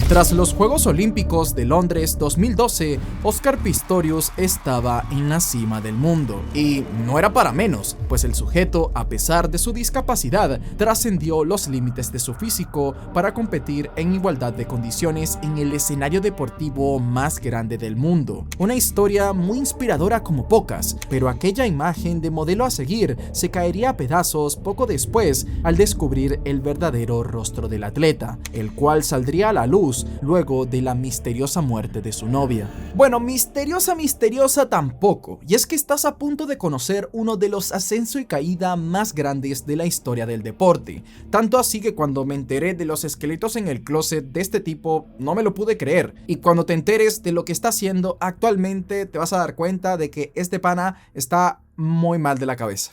Tras los Juegos Olímpicos de Londres 2012, Oscar Pistorius estaba en la cima del mundo. Y no era para menos, pues el sujeto, a pesar de su discapacidad, trascendió los límites de su físico para competir en igualdad de condiciones en el escenario deportivo más grande del mundo. Una historia muy inspiradora como pocas, pero aquella imagen de modelo a seguir se caería a pedazos poco después al descubrir el verdadero rostro del atleta, el cual saldría a la luz luego de la misteriosa muerte de su novia. Bueno, misteriosa tampoco, y es que estás a punto de conocer uno de los ascenso y caída más grandes de la historia del deporte, tanto así que cuando me enteré de los esqueletos en el closet de este tipo no me lo pude creer, y cuando te enteres de lo que está haciendo actualmente te vas a dar cuenta de que este pana está muy mal de la cabeza.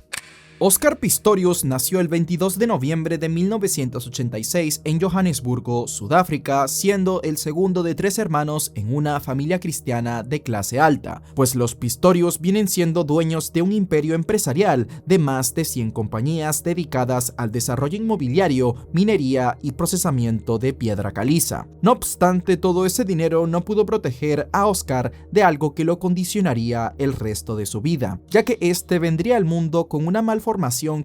Oscar Pistorius nació el 22 de noviembre de 1986 en Johannesburgo, Sudáfrica, siendo el segundo de 3 hermanos en una familia cristiana de clase alta, pues los Pistorius vienen siendo dueños de un imperio empresarial de más de 100 compañías dedicadas al desarrollo inmobiliario, minería y procesamiento de piedra caliza. No obstante, todo ese dinero no pudo proteger a Oscar de algo que lo condicionaría el resto de su vida, ya que este vendría al mundo con una malformación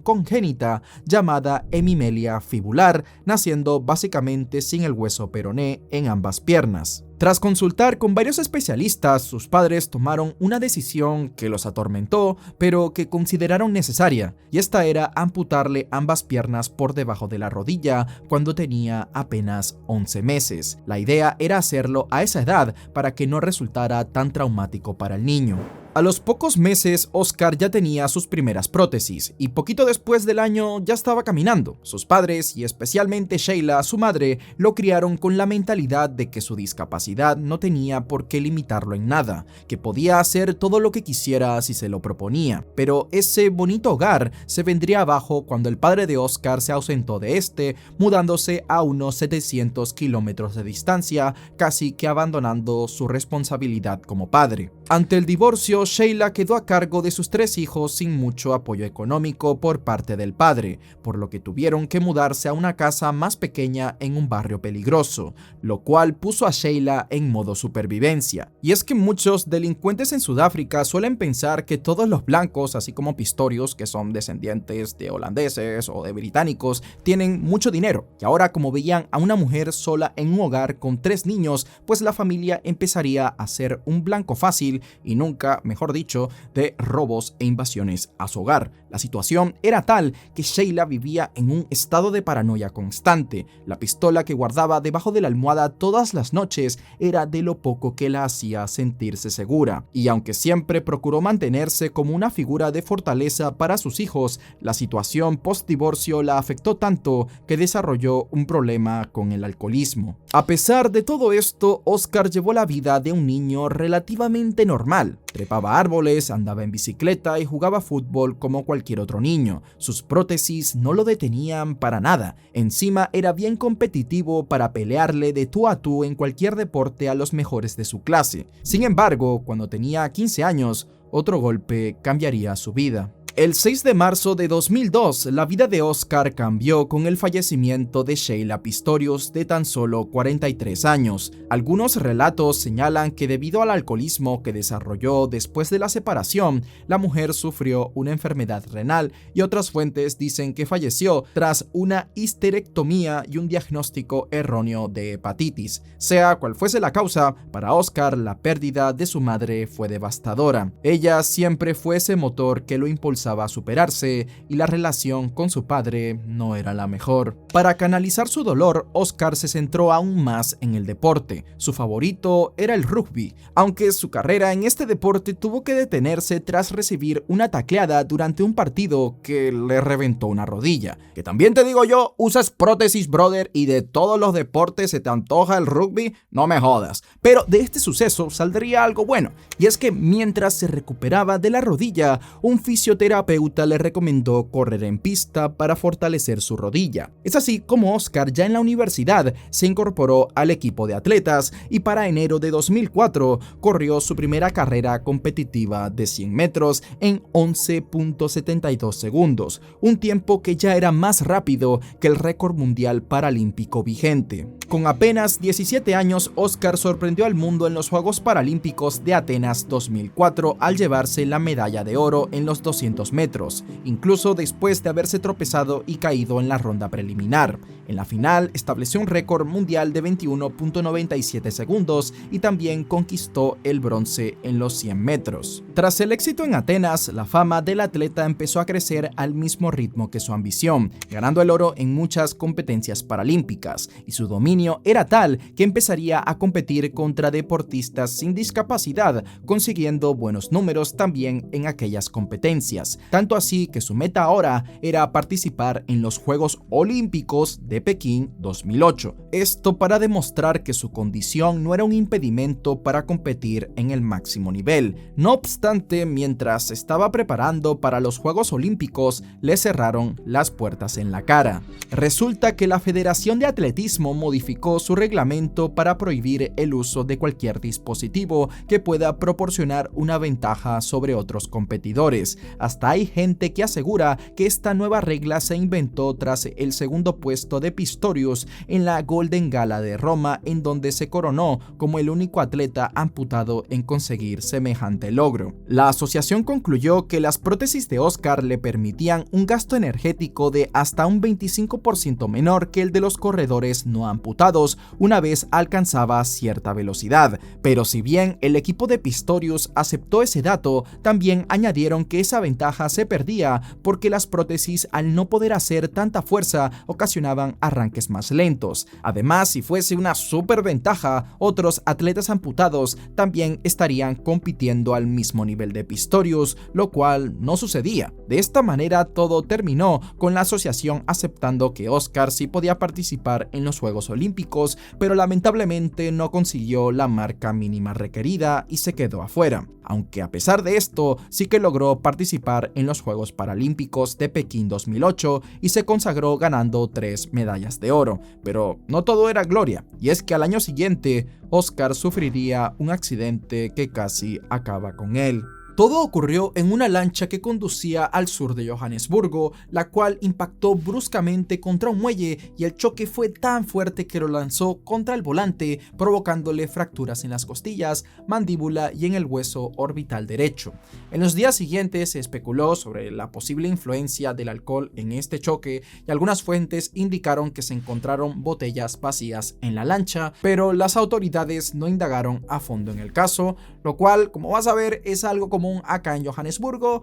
congénita llamada hemimelia fibular, naciendo básicamente sin el hueso peroné en ambas piernas. Tras consultar con varios especialistas, sus padres tomaron una decisión que los atormentó, pero que consideraron necesaria, y esta era amputarle ambas piernas por debajo de la rodilla cuando tenía apenas 11 meses. La idea era hacerlo a esa edad para que no resultara tan traumático para el niño. A los pocos meses, Oscar ya tenía sus primeras prótesis, y poquito después del año ya estaba caminando. Sus padres, y especialmente Sheila, su madre, lo criaron con la mentalidad de que su discapacidad no tenía por qué limitarlo en nada, que podía hacer todo lo que quisiera si se lo proponía. Pero ese bonito hogar se vendría abajo cuando el padre de Oscar se ausentó de este, mudándose a unos 700 kilómetros de distancia, casi que abandonando su responsabilidad como padre. Ante el divorcio, Sheila quedó a cargo de sus 3 hijos sin mucho apoyo económico por parte del padre, por lo que tuvieron que mudarse a una casa más pequeña en un barrio peligroso, lo cual puso a Sheila en modo supervivencia. Y es que muchos delincuentes en Sudáfrica suelen pensar que todos los blancos, así como Pistorius, que son descendientes de holandeses o de británicos, tienen mucho dinero. Y ahora, como veían a una mujer sola en un hogar con 3 niños, pues la familia empezaría a ser un blanco fácil y nunca, mejor dicho, de robos e invasiones a su hogar. La situación era tal que Sheila vivía en un estado de paranoia constante. La pistola que guardaba debajo de la almohada todas las noches era de lo poco que la hacía sentirse segura. Y aunque siempre procuró mantenerse como una figura de fortaleza para sus hijos, la situación post-divorcio la afectó tanto que desarrolló un problema con el alcoholismo. A pesar de todo esto, Oscar llevó la vida de un niño relativamente normal. Trepaba árboles, andaba en bicicleta y jugaba fútbol como cualquier otro niño. Sus prótesis no lo detenían para nada. Encima era bien competitivo para pelearle de tú a tú en cualquier deporte a los mejores de su clase. Sin embargo, cuando tenía 15 años, otro golpe cambiaría su vida. El 6 de marzo de 2002, la vida de Oscar cambió con el fallecimiento de Sheila Pistorius de tan solo 43 años. Algunos relatos señalan que debido al alcoholismo que desarrolló después de la separación, la mujer sufrió una enfermedad renal y otras fuentes dicen que falleció tras una histerectomía y un diagnóstico erróneo de hepatitis. Sea cual fuese la causa, para Oscar la pérdida de su madre fue devastadora. Ella siempre fue ese motor que lo impulsaba a superarse y la relación con su padre no era la mejor. Para canalizar su dolor, Oscar se centró aún más en el deporte. Su favorito era el rugby, aunque su carrera en este deporte tuvo que detenerse tras recibir una tacleada durante un partido que le reventó una rodilla. Que también te digo yo, usas prótesis, brother, y de todos los deportes se te antoja el rugby, no me jodas. Pero de este suceso saldría algo bueno, y es que mientras se recuperaba de la rodilla, un fisioterapeuta terapeuta le recomendó correr en pista para fortalecer su rodilla. Es así como Oscar, ya en la universidad, se incorporó al equipo de atletas y para enero de 2004 corrió su primera carrera competitiva de 100 metros en 11.72 segundos, un tiempo que ya era más rápido que el récord mundial paralímpico vigente. Con apenas 17 años, Oscar sorprendió al mundo en los Juegos Paralímpicos de Atenas 2004 al llevarse la medalla de oro en los 200 metros, incluso después de haberse tropezado y caído en la ronda preliminar. En la final estableció un récord mundial de 21.97 segundos y también conquistó el bronce en los 100 metros. Tras el éxito en Atenas, la fama del atleta empezó a crecer al mismo ritmo que su ambición, ganando el oro en muchas competencias paralímpicas, y su dominio era tal que empezaría a competir contra deportistas sin discapacidad, consiguiendo buenos números también en aquellas competencias, tanto así que su meta ahora era participar en los Juegos Olímpicos de Pekín 2008. Esto para demostrar que su condición no era un impedimento para competir en el máximo nivel. No obstante, mientras se estaba preparando para los Juegos Olímpicos, le cerraron las puertas en la cara. Resulta que la Federación de Atletismo modificó su reglamento para prohibir el uso de cualquier dispositivo que pueda proporcionar una ventaja sobre otros competidores. Hasta hay gente que asegura que esta nueva regla se inventó tras el segundo puesto de Pistorius en la Golden Gala de Roma, en donde se coronó como el único atleta amputado en conseguir semejante logro. La asociación concluyó que las prótesis de Oscar le permitían un gasto energético de hasta un 25% menor que el de los corredores no amputados una vez alcanzaba cierta velocidad, pero si bien el equipo de Pistorius aceptó ese dato, también añadieron que esa ventaja se perdía porque las prótesis, al no poder hacer tanta fuerza, ocasionaban arranques más lentos. Además, si fuese una superventaja, otros atletas amputados también estarían compitiendo al mismo nivel de Pistorius, lo cual no sucedía. De esta manera todo terminó con la asociación aceptando que Oscar sí podía participar en los Juegos Olímpicos, pero lamentablemente no consiguió la marca mínima requerida y se quedó afuera. Aunque a pesar de esto, sí que logró participar en los Juegos Paralímpicos de Pekín 2008 y se consagró ganando 3 medallas de oro. Pero no todo era gloria, y es que al año siguiente, Oscar sufriría un accidente que casi acaba con él. Todo ocurrió en una lancha que conducía al sur de Johannesburgo, la cual impactó bruscamente contra un muelle y el choque fue tan fuerte que lo lanzó contra el volante, provocándole fracturas en las costillas, mandíbula y en el hueso orbital derecho. En los días siguientes se especuló sobre la posible influencia del alcohol en este choque y algunas fuentes indicaron que se encontraron botellas vacías en la lancha, pero las autoridades no indagaron a fondo en el caso, lo cual, como vas a ver, es algo común acá en Johannesburgo,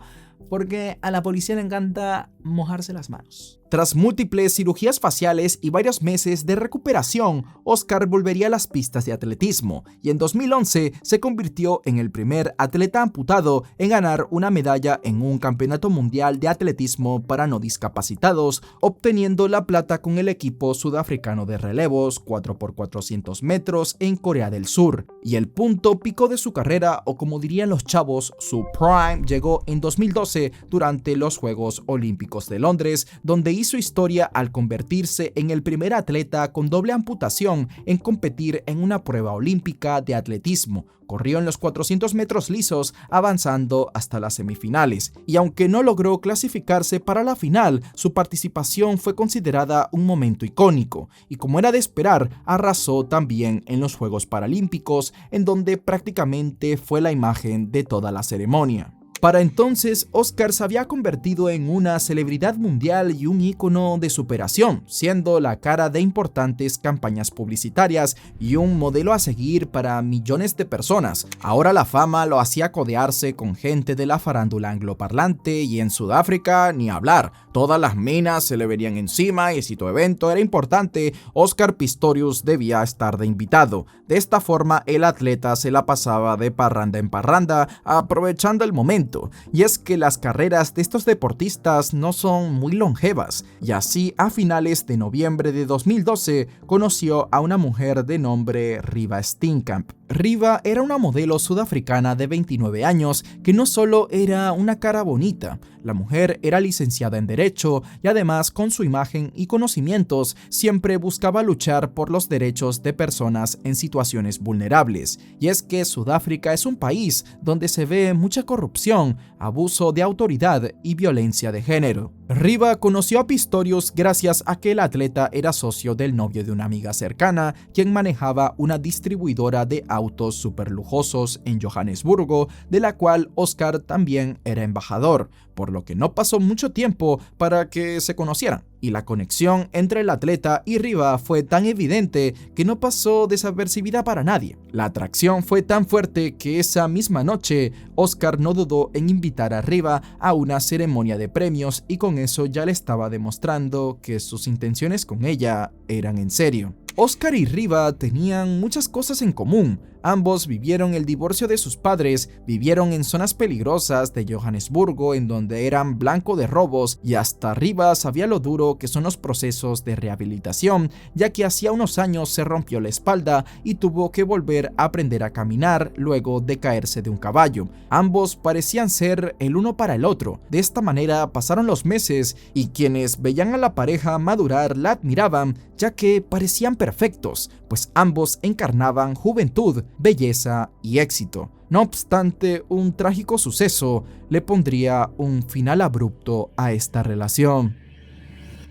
porque a la policía le encanta mojarse las manos. Tras múltiples cirugías faciales y varios meses de recuperación, Oscar volvería a las pistas de atletismo y en 2011 se convirtió en el primer atleta amputado en ganar una medalla en un campeonato mundial de atletismo para no discapacitados, obteniendo la plata con el equipo sudafricano de relevos 4x400 metros en Corea del Sur. Y el punto pico de su carrera, o como dirían los chavos, su prime, llegó en 2012 durante los Juegos Olímpicos de Londres, donde hizo historia al convertirse en el primer atleta con doble amputación en competir en una prueba olímpica de atletismo. Corrió en los 400 metros lisos, avanzando hasta las semifinales, y aunque no logró clasificarse para la final, su participación fue considerada un momento icónico, y como era de esperar, arrasó también en los Juegos Paralímpicos, en donde prácticamente fue la imagen de toda la ceremonia. Para entonces, Oscar se había convertido en una celebridad mundial y un ícono de superación, siendo la cara de importantes campañas publicitarias y un modelo a seguir para millones de personas. Ahora la fama lo hacía codearse con gente de la farándula angloparlante y en Sudáfrica ni hablar. Todas las minas se le venían encima y si tu evento era importante, Oscar Pistorius debía estar de invitado. De esta forma, el atleta se la pasaba de parranda en parranda, aprovechando el momento. Y es que las carreras de estos deportistas no son muy longevas, y así a finales de noviembre de 2012 conoció a una mujer de nombre Reeva Steenkamp. Riva era una modelo sudafricana de 29 años que no solo era una cara bonita, la mujer era licenciada en Derecho y además con su imagen y conocimientos siempre buscaba luchar por los derechos de personas en situaciones vulnerables. Y es que Sudáfrica es un país donde se ve mucha corrupción, abuso de autoridad y violencia de género. Riva conoció a Pistorius gracias a que el atleta era socio del novio de una amiga cercana, quien manejaba una distribuidora de autos superlujosos en Johannesburgo, de la cual Oscar también era embajador, por lo que no pasó mucho tiempo para que se conocieran. Y la conexión entre el atleta y Riva fue tan evidente que no pasó desapercibida para nadie. La atracción fue tan fuerte que esa misma noche Oscar no dudó en invitar a Riva a una ceremonia de premios y con eso ya le estaba demostrando que sus intenciones con ella eran en serio. Oscar y Riva tenían muchas cosas en común. Ambos vivieron el divorcio de sus padres, vivieron en zonas peligrosas de Johannesburgo en donde eran blanco de robos y hasta Riva sabía lo duro que son los procesos de rehabilitación, ya que hacía unos años se rompió la espalda y tuvo que volver a aprender a caminar luego de caerse de un caballo. Ambos parecían ser el uno para el otro. De esta manera pasaron los meses y quienes veían a la pareja madurar la admiraban, ya que parecían perfectos, pues ambos encarnaban juventud, belleza y éxito. No obstante, un trágico suceso le pondría un final abrupto a esta relación.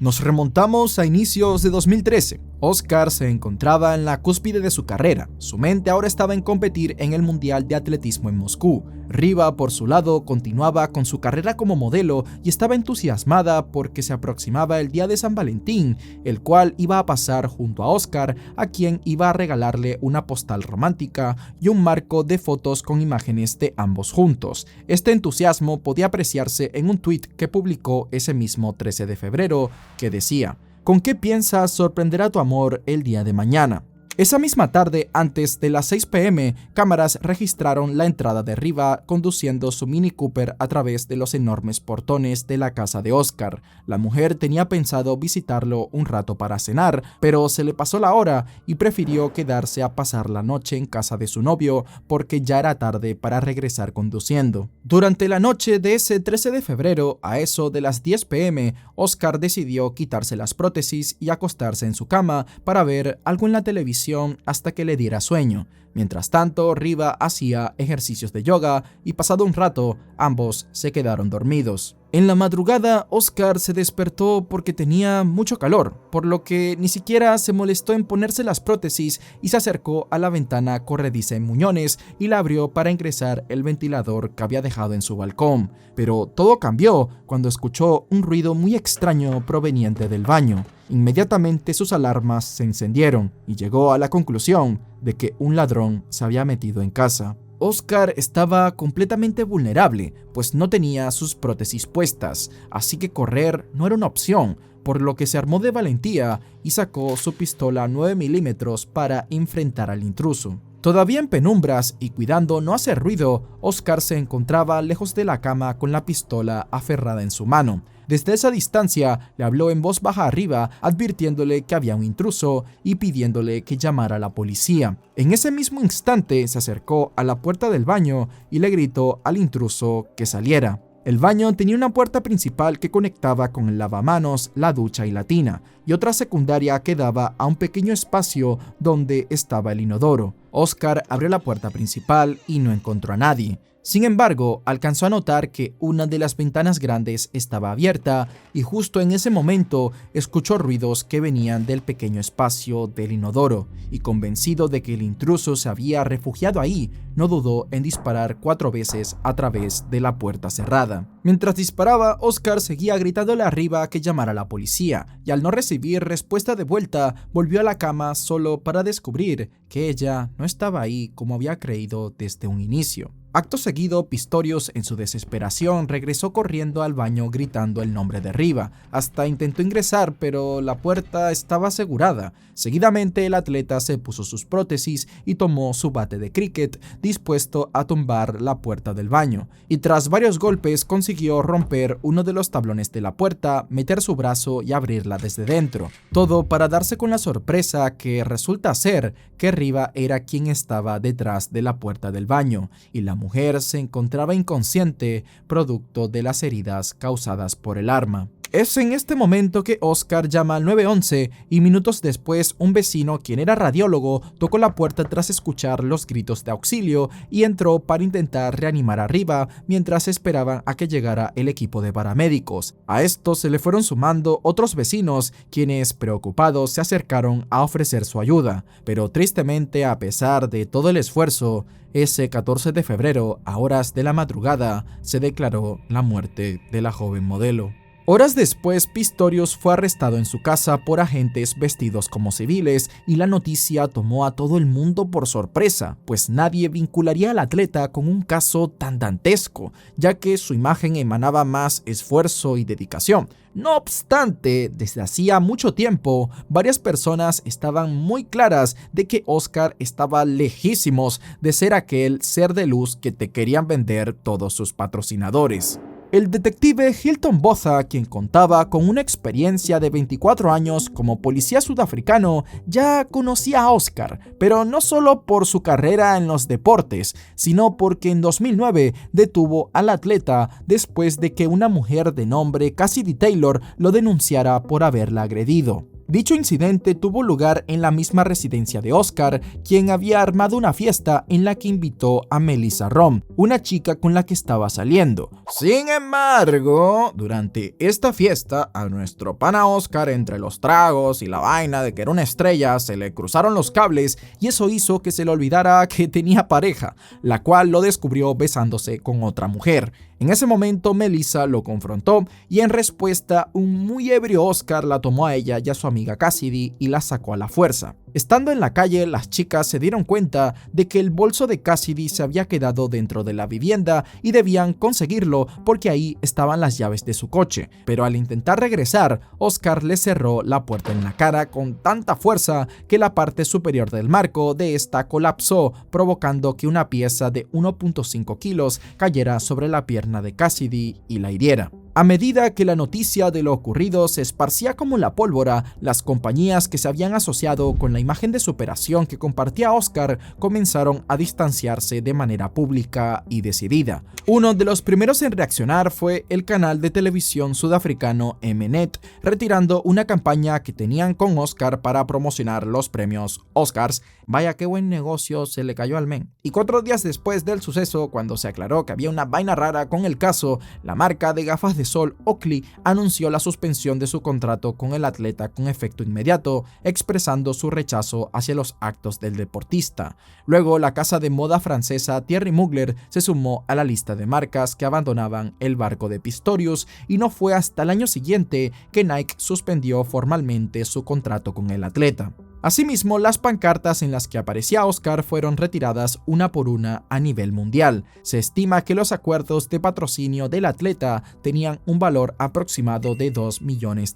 Nos remontamos a inicios de 2013. Oscar se encontraba en la cúspide de su carrera. Su mente ahora estaba en competir en el Mundial de Atletismo en Moscú. Riva, por su lado, continuaba con su carrera como modelo y estaba entusiasmada porque se aproximaba el día de San Valentín, el cual iba a pasar junto a Oscar, a quien iba a regalarle una postal romántica y un marco de fotos con imágenes de ambos juntos. Este entusiasmo podía apreciarse en un tuit que publicó ese mismo 13 de febrero, que decía: ¿con qué piensas sorprender a tu amor el día de mañana? Esa misma tarde, antes de las 6 p.m, cámaras registraron la entrada de Riva conduciendo su Mini Cooper a través de los enormes portones de la casa de Oscar. La mujer tenía pensado visitarlo un rato para cenar, pero se le pasó la hora y prefirió quedarse a pasar la noche en casa de su novio porque ya era tarde para regresar conduciendo. Durante la noche de ese 13 de febrero, a eso de las 10 p.m, Oscar decidió quitarse las prótesis y acostarse en su cama para ver algo en la televisión hasta que le diera sueño. Mientras tanto, Riva hacía ejercicios de yoga y pasado un rato, ambos se quedaron dormidos. En la madrugada, Oscar se despertó porque tenía mucho calor, por lo que ni siquiera se molestó en ponerse las prótesis y se acercó a la ventana corrediza en muñones y la abrió para ingresar el ventilador que había dejado en su balcón. Pero todo cambió cuando escuchó un ruido muy extraño proveniente del baño. Inmediatamente sus alarmas se encendieron y llegó a la conclusión de que un ladrón se había metido en casa. Oscar estaba completamente vulnerable, pues no tenía sus prótesis puestas, así que correr no era una opción, por lo que se armó de valentía y sacó su pistola 9 milímetros para enfrentar al intruso. Todavía en penumbras y cuidando no hacer ruido, Oscar se encontraba lejos de la cama con la pistola aferrada en su mano. Desde esa distancia le habló en voz baja a Riva, advirtiéndole que había un intruso y pidiéndole que llamara a la policía. En ese mismo instante se acercó a la puerta del baño y le gritó al intruso que saliera. El baño tenía una puerta principal que conectaba con el lavamanos, la ducha y la tina, y otra secundaria que daba a un pequeño espacio donde estaba el inodoro. Oscar abrió la puerta principal y no encontró a nadie. Sin embargo, alcanzó a notar que una de las ventanas grandes estaba abierta y justo en ese momento escuchó ruidos que venían del pequeño espacio del inodoro y convencido de que el intruso se había refugiado ahí, no dudó en disparar 4 veces a través de la puerta cerrada. Mientras disparaba, Oscar seguía gritándole a Riva que llamara a la policía y al no recibir respuesta de vuelta, volvió a la cama solo para descubrir que ella no estaba ahí como había creído desde un inicio. Acto seguido, Pistorius, en su desesperación, regresó corriendo al baño gritando el nombre de Riva. Hasta intentó ingresar, pero la puerta estaba asegurada. Seguidamente, el atleta se puso sus prótesis y tomó su bate de cricket, dispuesto a tumbar la puerta del baño. Y tras varios golpes, consiguió romper uno de los tablones de la puerta, meter su brazo y abrirla desde dentro. Todo para darse con la sorpresa que resulta ser que Riva era quien estaba detrás de la puerta del baño, y la mujer se encontraba inconsciente, producto de las heridas causadas por el arma. Es en este momento que Oscar llama al 911 y minutos después un vecino, quien era radiólogo, tocó la puerta tras escuchar los gritos de auxilio y entró para intentar reanimar a Riva mientras esperaban a que llegara el equipo de paramédicos. A esto se le fueron sumando otros vecinos, quienes preocupados se acercaron a ofrecer su ayuda, pero tristemente, a pesar de todo el esfuerzo, ese 14 de febrero, a horas de la madrugada, se declaró la muerte de la joven modelo. Horas después, Pistorius fue arrestado en su casa por agentes vestidos como civiles y la noticia tomó a todo el mundo por sorpresa, pues nadie vincularía al atleta con un caso tan dantesco, ya que su imagen emanaba más esfuerzo y dedicación. No obstante, desde hacía mucho tiempo, varias personas estaban muy claras de que Oscar estaba lejísimos de ser aquel ser de luz que te querían vender todos sus patrocinadores. El detective Hilton Botha, quien contaba con una experiencia de 24 años como policía sudafricano, ya conocía a Oscar, pero no solo por su carrera en los deportes, sino porque en 2009 detuvo al atleta después de que una mujer de nombre Cassidy Taylor lo denunciara por haberla agredido. Dicho incidente tuvo lugar en la misma residencia de Oscar, quien había armado una fiesta en la que invitó a Melissa Rom, una chica con la que estaba saliendo. Sin embargo, durante esta fiesta, a nuestro pana Oscar, entre los tragos y la vaina de que era una estrella, se le cruzaron los cables y eso hizo que se le olvidara que tenía pareja, la cual lo descubrió besándose con otra mujer. En ese momento, Melissa lo confrontó y en respuesta, un muy ebrio Oscar la tomó a ella y a su amiga Cassidy y la sacó a la fuerza. Estando en la calle, las chicas se dieron cuenta de que el bolso de Cassidy se había quedado dentro de la vivienda y debían conseguirlo porque ahí estaban las llaves de su coche. Pero al intentar regresar, Oscar le cerró la puerta en la cara con tanta fuerza que la parte superior del marco de esta colapsó, provocando que una pieza de 1.5 kilos cayera sobre la pierna de Cassidy y la hiriera. A medida que la noticia de lo ocurrido se esparcía como la pólvora, las compañías que se habían asociado con la imagen de superación que compartía Oscar comenzaron a distanciarse de manera pública y decidida. Uno de los primeros en reaccionar fue el canal de televisión sudafricano Mnet, retirando una campaña que tenían con Oscar para promocionar los premios Oscars. Vaya qué buen negocio se le cayó al men. Y 4 días después del suceso, cuando se aclaró que había una vaina rara con el caso, la marca de gafas de sol Oakley anunció la suspensión de su contrato con el atleta con efecto inmediato, expresando su rechazo hacia los actos del deportista. Luego, la casa de moda francesa Thierry Mugler se sumó a la lista de marcas que abandonaban el barco de Pistorius, y no fue hasta el año siguiente que Nike suspendió formalmente su contrato con el atleta. Asimismo, las pancartas en las que aparecía Oscar fueron retiradas una por una a nivel mundial. Se estima que los acuerdos de patrocinio del atleta tenían un valor aproximado de $2 millones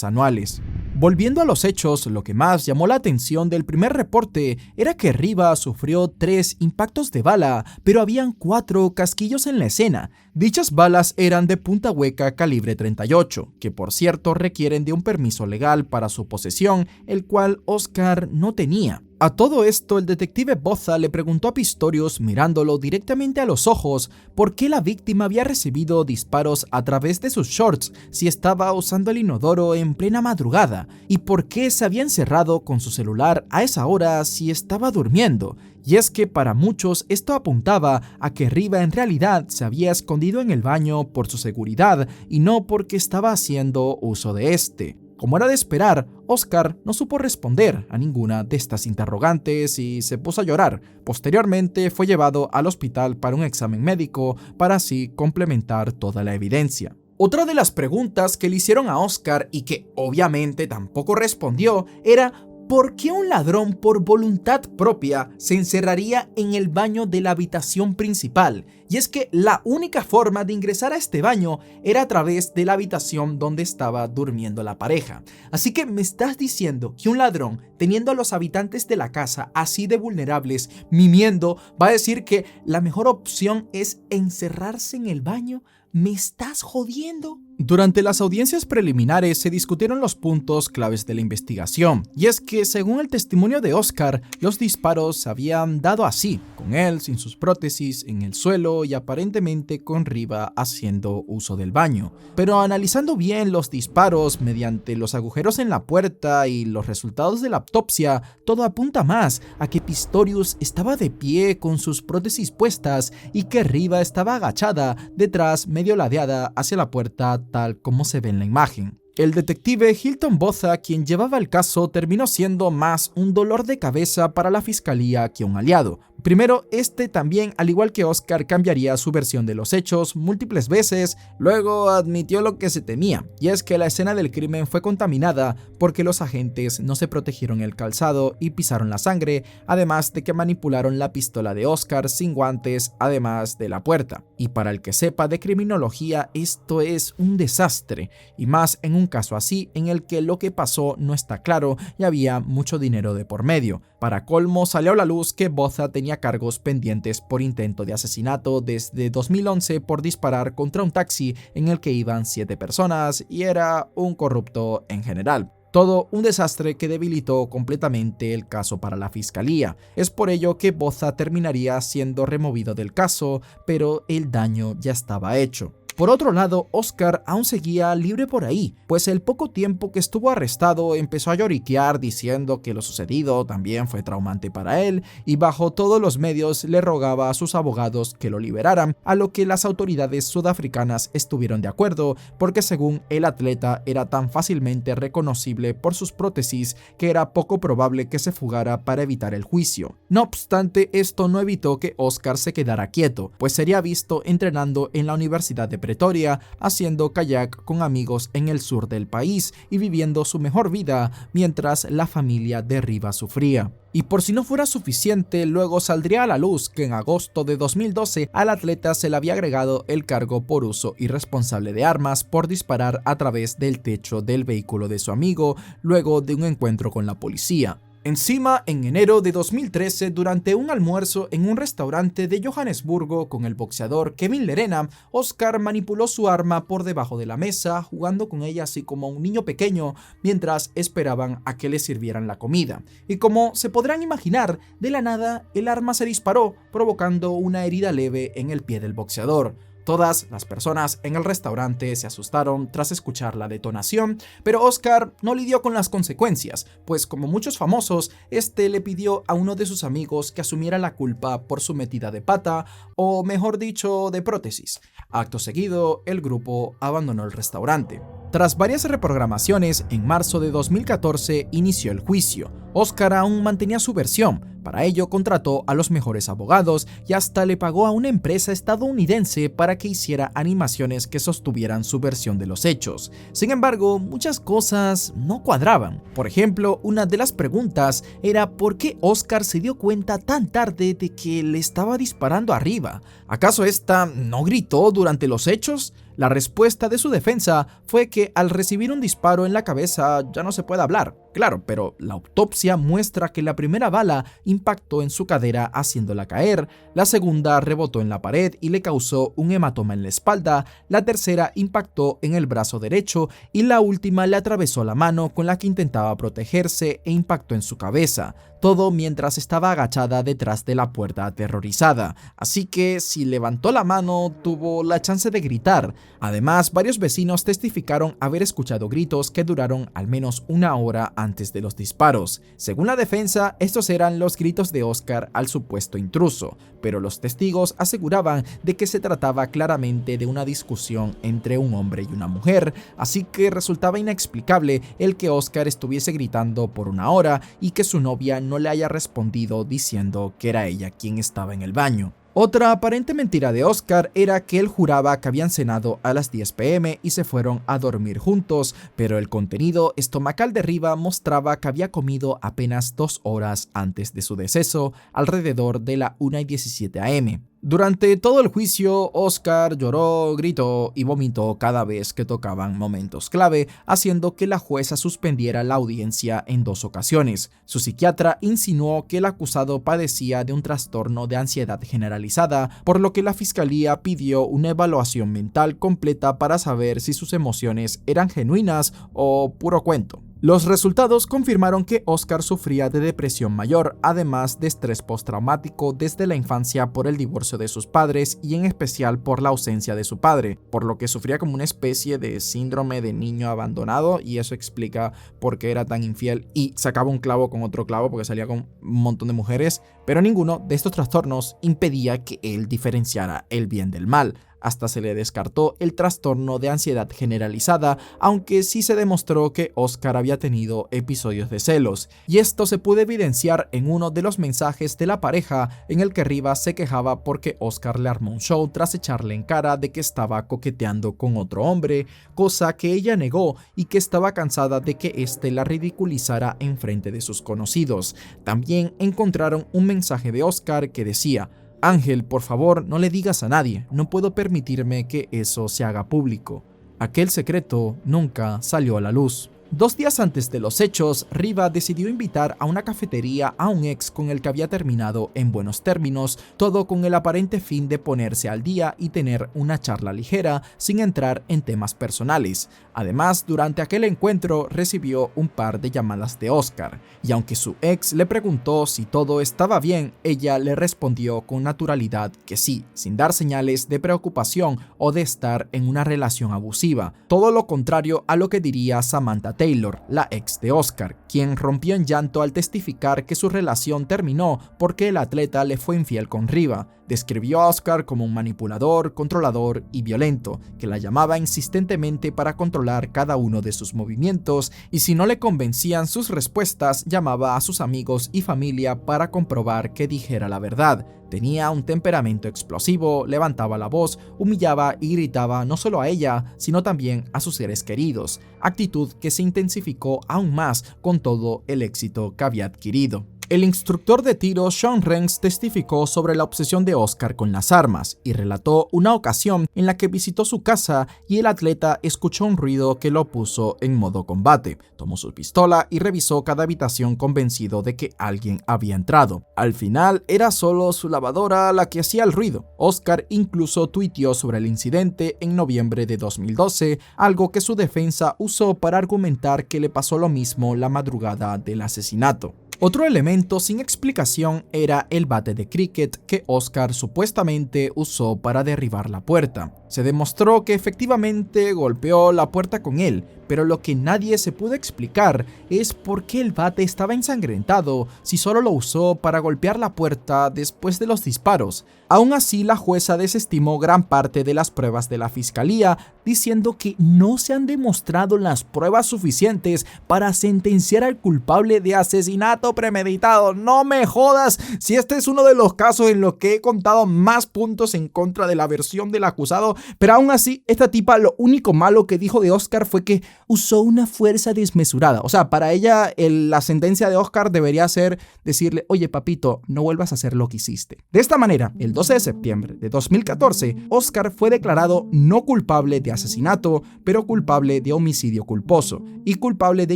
anuales. Volviendo a los hechos, lo que más llamó la atención del primer reporte era que Riva sufrió 3 impactos de bala, pero habían 4 casquillos en la escena. Dichas balas eran de punta hueca calibre 38, que por cierto requieren de un permiso legal para su posesión, el cual Oscar no tenía. A todo esto, el detective Botha le preguntó a Pistorius, mirándolo directamente a los ojos, por qué la víctima había recibido disparos a través de sus shorts si estaba usando el inodoro en plena madrugada, y por qué se había encerrado con su celular a esa hora si estaba durmiendo. Y es que para muchos esto apuntaba a que Riva en realidad se había escondido en el baño por su seguridad y no porque estaba haciendo uso de este. Como era de esperar, Oscar no supo responder a ninguna de estas interrogantes y se puso a llorar. Posteriormente fue llevado al hospital para un examen médico para así complementar toda la evidencia. Otra de las preguntas que le hicieron a Oscar y que obviamente tampoco respondió era ¿Por qué un ladrón por voluntad propia se encerraría en el baño de la habitación principal? Y es que la única forma de ingresar a este baño era a través de la habitación donde estaba durmiendo la pareja. Así que me estás diciendo que un ladrón, teniendo a los habitantes de la casa así de vulnerables, mimiendo, va a decir que la mejor opción es encerrarse en el baño. ¿Me estás jodiendo? Durante las audiencias preliminares se discutieron los puntos claves de la investigación, y es que según el testimonio de Oscar, los disparos se habían dado así, con él sin sus prótesis, en el suelo y aparentemente con Riva haciendo uso del baño. Pero analizando bien los disparos mediante los agujeros en la puerta y los resultados de la autopsia, todo apunta más a que Pistorius estaba de pie con sus prótesis puestas y que Riva estaba agachada detrás, medio ladeada hacia la puerta, tal como se ve en la imagen. El detective Hilton Botha, quien llevaba el caso, terminó siendo más un dolor de cabeza para la fiscalía que un aliado. Primero, también, al igual que Oscar, cambiaría su versión de los hechos múltiples veces, luego admitió lo que se temía, y es que la escena del crimen fue contaminada porque los agentes no se protegieron el calzado y pisaron la sangre, además de que manipularon la pistola de Oscar sin guantes, además de la puerta. Y para el que sepa de criminología, esto es un desastre, y más en un caso así en el que lo que pasó no está claro y había mucho dinero de por medio. Para colmo, salió a la luz que Botha tenía cargos pendientes por intento de asesinato desde 2011 por disparar contra un taxi en el que iban 7 personas y era un corrupto en general. Todo un desastre que debilitó completamente el caso para la fiscalía. Es por ello que Botha terminaría siendo removido del caso, pero el daño ya estaba hecho. Por otro lado, Oscar aún seguía libre por ahí, pues el poco tiempo que estuvo arrestado empezó a lloriquear diciendo que lo sucedido también fue traumante para él y bajo todos los medios le rogaba a sus abogados que lo liberaran, a lo que las autoridades sudafricanas estuvieron de acuerdo porque según el atleta era tan fácilmente reconocible por sus prótesis que era poco probable que se fugara para evitar el juicio. No obstante, esto no evitó que Oscar se quedara quieto, pues sería visto entrenando en la Universidad de Pretoria, haciendo kayak con amigos en el sur del país y viviendo su mejor vida mientras la familia de Riva sufría. Y por si no fuera suficiente, luego saldría a la luz que en agosto de 2012 al atleta se le había agregado el cargo por uso irresponsable de armas por disparar a través del techo del vehículo de su amigo luego de un encuentro con la policía. Encima, en enero de 2013, durante un almuerzo en un restaurante de Johannesburgo con el boxeador Kevin Lerena, Oscar manipuló su arma por debajo de la mesa, jugando con ella así como un niño pequeño, mientras esperaban a que le sirvieran la comida. Y como se podrán imaginar, de la nada el arma se disparó, provocando una herida leve en el pie del boxeador. Todas las personas en el restaurante se asustaron tras escuchar la detonación, pero Oscar no lidió con las consecuencias, pues como muchos famosos, le pidió a uno de sus amigos que asumiera la culpa por su metida de pata, o mejor dicho, de prótesis. Acto seguido, el grupo abandonó el restaurante. Tras varias reprogramaciones, en marzo de 2014 inició el juicio. Oscar aún mantenía su versión. Para ello contrató a los mejores abogados y hasta le pagó a una empresa estadounidense para que hiciera animaciones que sostuvieran su versión de los hechos. Sin embargo, muchas cosas no cuadraban. Por ejemplo, una de las preguntas era ¿por qué Oscar se dio cuenta tan tarde de que le estaba disparando arriba? ¿Acaso esta no gritó durante los hechos? La respuesta de su defensa fue que al recibir un disparo en la cabeza ya no se puede hablar. Claro, pero la autopsia muestra que la primera bala impactó en su cadera haciéndola caer, la segunda rebotó en la pared y le causó un hematoma en la espalda, la tercera impactó en el brazo derecho y la última le atravesó la mano con la que intentaba protegerse e impactó en su cabeza. Todo mientras estaba agachada detrás de la puerta aterrorizada, así que si levantó la mano tuvo la chance de gritar. Además, varios vecinos testificaron haber escuchado gritos que duraron al menos una hora antes de los disparos. Según la defensa, estos eran los gritos de Oscar al supuesto intruso, pero los testigos aseguraban de que se trataba claramente de una discusión entre un hombre y una mujer, así que resultaba inexplicable el que Oscar estuviese gritando por una hora y que su novia no le haya respondido diciendo que era ella quien estaba en el baño. Otra aparente mentira de Oscar era que él juraba que habían cenado a las 10 p.m. y se fueron a dormir juntos, pero el contenido estomacal de Riva mostraba que había comido apenas 2 horas antes de su deceso, alrededor de la 1:17 a.m. Durante todo el juicio, Oscar lloró, gritó y vomitó cada vez que tocaban momentos clave, haciendo que la jueza suspendiera la audiencia en 2 ocasiones. Su psiquiatra insinuó que el acusado padecía de un trastorno de ansiedad generalizada, por lo que la fiscalía pidió una evaluación mental completa para saber si sus emociones eran genuinas o puro cuento. Los resultados confirmaron que Oscar sufría de depresión mayor, además de estrés postraumático desde la infancia por el divorcio de sus padres y en especial por la ausencia de su padre, por lo que sufría como una especie de síndrome de niño abandonado, y eso explica por qué era tan infiel y sacaba un clavo con otro clavo porque salía con un montón de mujeres, pero ninguno de estos trastornos impedía que él diferenciara el bien del mal. Hasta se le descartó el trastorno de ansiedad generalizada, aunque sí se demostró que Oscar había tenido episodios de celos, y esto se pudo evidenciar en uno de los mensajes de la pareja en el que Rivas se quejaba porque Oscar le armó un show tras echarle en cara de que estaba coqueteando con otro hombre, cosa que ella negó y que estaba cansada de que éste la ridiculizara en frente de sus conocidos. También encontraron un mensaje de Oscar que decía: Ángel, por favor, no le digas a nadie, no puedo permitirme que eso se haga público. Aquel secreto nunca salió a la luz. 2 días antes de los hechos, Riva decidió invitar a una cafetería a un ex con el que había terminado en buenos términos, todo con el aparente fin de ponerse al día y tener una charla ligera sin entrar en temas personales. Además, durante aquel encuentro recibió un par de llamadas de Oscar, y aunque su ex le preguntó si todo estaba bien, ella le respondió con naturalidad que sí, sin dar señales de preocupación o de estar en una relación abusiva, todo lo contrario a lo que diría Samantha Taylor, la ex de Oscar, quien rompió en llanto al testificar que su relación terminó porque el atleta le fue infiel con Riva. Describió a Oscar como un manipulador, controlador y violento, que la llamaba insistentemente para controlar cada uno de sus movimientos, y si no le convencían sus respuestas, llamaba a sus amigos y familia para comprobar que dijera la verdad. Tenía un temperamento explosivo, levantaba la voz, humillaba y gritaba no solo a ella, sino también a sus seres queridos, actitud que se intensificó aún más con todo el éxito que había adquirido. El instructor de tiro Sean Renz testificó sobre la obsesión de Oscar con las armas y relató una ocasión en la que visitó su casa y el atleta escuchó un ruido que lo puso en modo combate. Tomó su pistola y revisó cada habitación convencido de que alguien había entrado. Al final era solo su lavadora la que hacía el ruido. Oscar incluso tuiteó sobre el incidente en noviembre de 2012, algo que su defensa usó para argumentar que le pasó lo mismo la madrugada del asesinato. Otro elemento sin explicación era el bate de cricket que Oscar supuestamente usó para derribar la puerta. Se demostró que efectivamente golpeó la puerta con él, pero lo que nadie se pudo explicar es por qué el bate estaba ensangrentado si solo lo usó para golpear la puerta después de los disparos. Aún así, la jueza desestimó gran parte de las pruebas de la fiscalía, diciendo que no se han demostrado las pruebas suficientes para sentenciar al culpable de asesinato premeditado. No me jodas, si este es uno de los casos en los que he contado más puntos en contra de la versión del acusado, pero aún así, esta tipa lo único malo que dijo de Oscar fue que usó una fuerza desmesurada. O sea, para ella la sentencia de Oscar debería ser decirle: oye papito, no vuelvas a hacer lo que hiciste. De esta manera, el 12 de septiembre de 2014, Oscar fue declarado no culpable de asesinato, pero culpable de homicidio culposo y culpable de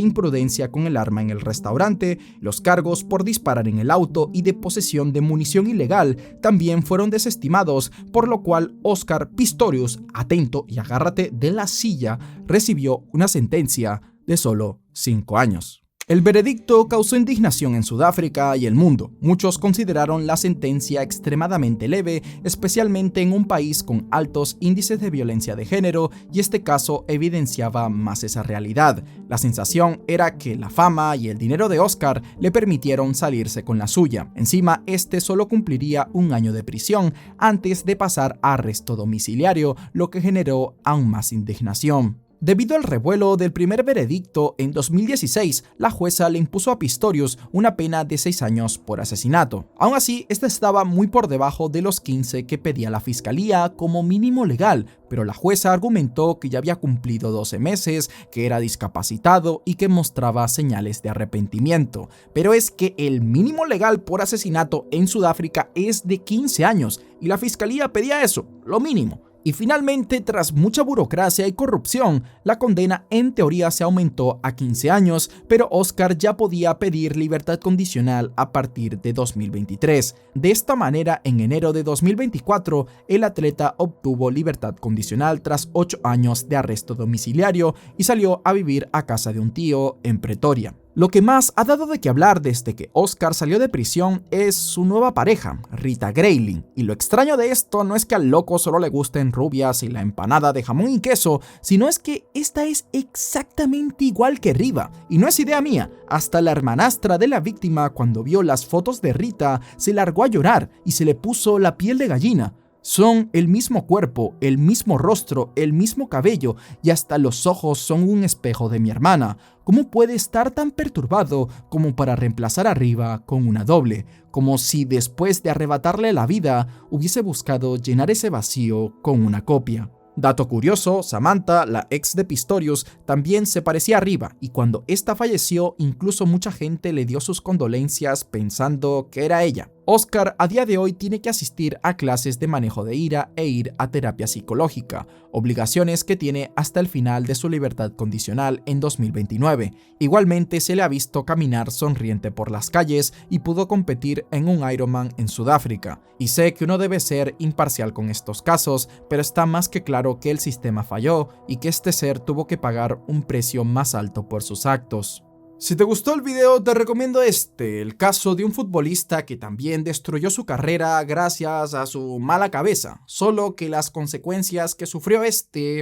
imprudencia con el arma en el restaurante. Los cargos por disparar en el auto y de posesión de munición ilegal también fueron desestimados, por lo cual Oscar Pistorius, atento y agárrate de la silla, recibió una sentencia de solo 5 años. El veredicto causó indignación en Sudáfrica y el mundo. Muchos consideraron la sentencia extremadamente leve, especialmente en un país con altos índices de violencia de género, y este caso evidenciaba más esa realidad. La sensación era que la fama y el dinero de Oscar le permitieron salirse con la suya. Encima, este solo cumpliría 1 año de prisión antes de pasar a arresto domiciliario, lo que generó aún más indignación. Debido al revuelo del primer veredicto en 2016, la jueza le impuso a Pistorius una pena de 6 años por asesinato. Aún así, esta estaba muy por debajo de los 15 que pedía la fiscalía como mínimo legal, pero la jueza argumentó que ya había cumplido 12 meses, que era discapacitado y que mostraba señales de arrepentimiento. Pero es que el mínimo legal por asesinato en Sudáfrica es de 15 años y la fiscalía pedía eso, lo mínimo. Y finalmente, tras mucha burocracia y corrupción, la condena en teoría se aumentó a 15 años, pero Oscar ya podía pedir libertad condicional a partir de 2023. De esta manera, en enero de 2024, el atleta obtuvo libertad condicional tras 8 años de arresto domiciliario y salió a vivir a casa de un tío en Pretoria. Lo que más ha dado de qué hablar desde que Oscar salió de prisión es su nueva pareja, Rita Grayling. Y lo extraño de esto no es que al loco solo le gusten rubias y la empanada de jamón y queso, sino es que esta es exactamente igual que Riva. Y no es idea mía, hasta la hermanastra de la víctima, cuando vio las fotos de Rita, se largó a llorar y se le puso la piel de gallina. Son el mismo cuerpo, el mismo rostro, el mismo cabello y hasta los ojos son un espejo de mi hermana. ¿Cómo puede estar tan perturbado como para reemplazar a Riva con una doble? Como si después de arrebatarle la vida hubiese buscado llenar ese vacío con una copia. Dato curioso, Samantha, la ex de Pistorius, también se parecía a Riva y cuando esta falleció incluso mucha gente le dio sus condolencias pensando que era ella. Oscar a día de hoy tiene que asistir a clases de manejo de ira e ir a terapia psicológica, obligaciones que tiene hasta el final de su libertad condicional en 2029. Igualmente se le ha visto caminar sonriente por las calles y pudo competir en un Ironman en Sudáfrica. Y sé que uno debe ser imparcial con estos casos, pero está más que claro que el sistema falló y que este ser tuvo que pagar un precio más alto por sus actos. Si te gustó el video, te recomiendo el caso de un futbolista que también destruyó su carrera gracias a su mala cabeza, solo que las consecuencias que sufrió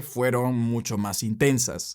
fueron mucho más intensas.